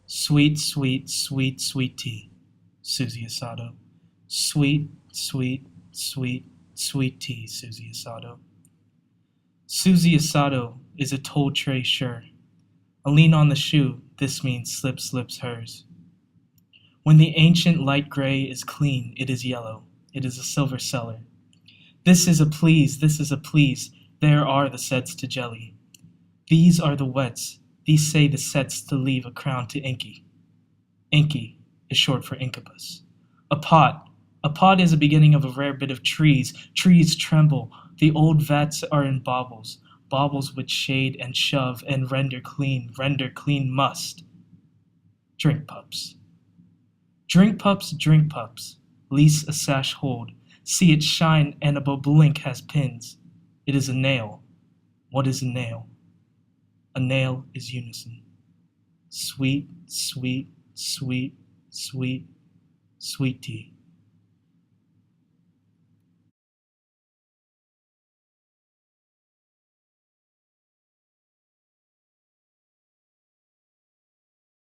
Sweet, sweet, sweet, sweet tea, Susie Asado. Sweet, sweet, sweet, sweet tea, Susie Asado. Susie Asado is a toll tray sure. A lean on the shoe, this means slip slips hers. When the ancient light gray is clean, it is yellow. It is a silver cellar. This is a please, this is a please. There are the sets to jelly. These are the wets. These say the sets to leave a crown to Inky. Inky is short for incubus. A pot. A pot is a beginning of a rare bit of trees. Trees tremble. The old vats are in baubles. Baubles which shade and shove and render clean must. Drink pups. Drink pups, drink pups. Lease a sash hold. See it shine and a bobolink has pins. It is a nail. What is a nail? A nail is unison. Sweet, sweet, sweet, sweet, sweet tea.